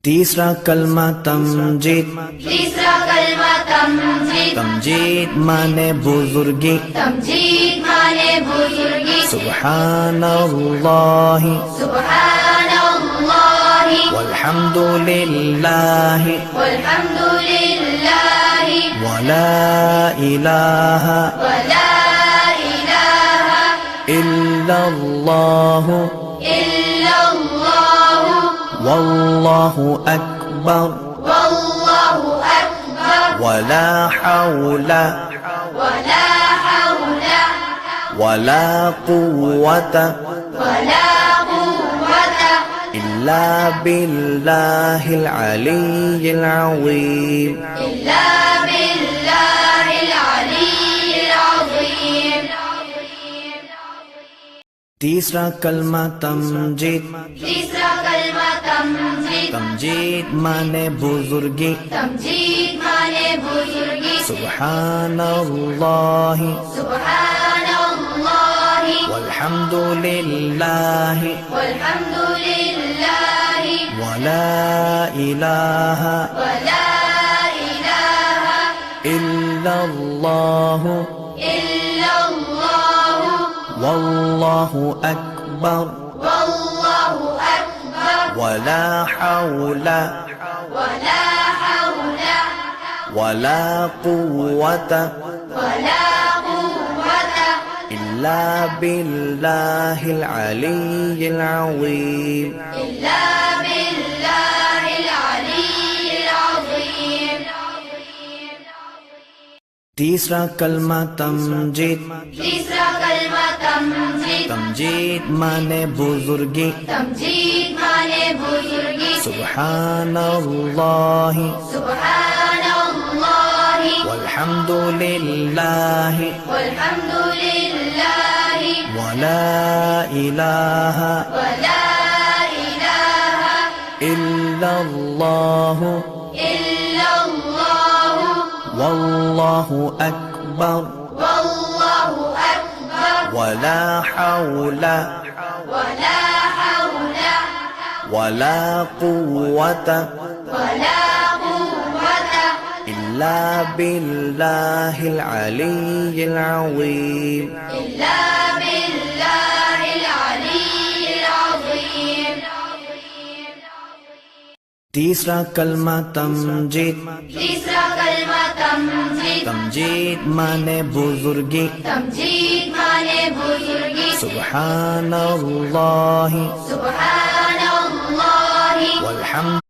تیسرا کلمہ تمجید، تیسرا کلمہ تمجید، تمجید مانے بزرگی، تمجید مانے بزرگی، سبحان اللہ سبحان اللہ والحمد للہ والحمد للہ ولا الہ ولا الہ الا اللہ الا اللہ واللہ اکبر واللہ اکبر ولا حول ولا حول ولا قوة ولا قوة إلا بالله العلي العظيم. إلا بالله العلي العظيم. تیسرا کلمہ تمجید، تیسرا کلمہ تمجید، تمجید مانے بزرگی، تمجید مانے بزرگی، سبحان اللہ سبحان اللہ والحمد للہ والحمد للہ ولا الہ ولا الہ الا اللہ الا اللہ واللہ اکبر واللہ اکبر ولا حول ولا حول ولا قوة ولا قوة إلا بالله العلي العظيم. إلا بالله العلي العظيم. تیسرا کلمہ تمجید، تیسرا کلمہ تمجید، تمجید مانے بزرگی، تمجید مانے بزرگی، سبحان اللہ سبحان اللہ والحمد للہ والحمد للہ ولا الہ ولا الہ الا اللہ الا اللہ واللہ اکبر واللہ اکبر ولا حول ولا حول ولا قوة ولا قوة إلا بالله العلي العظيم. إلا بالله العلي العظيم. تیسرا کلمہ تمجید، تیسرا کلمہ تمجید، تمجید مانے بزرگی، تمجید مانے بزرگی، سبحان اللہ سبحان اللہ والحمد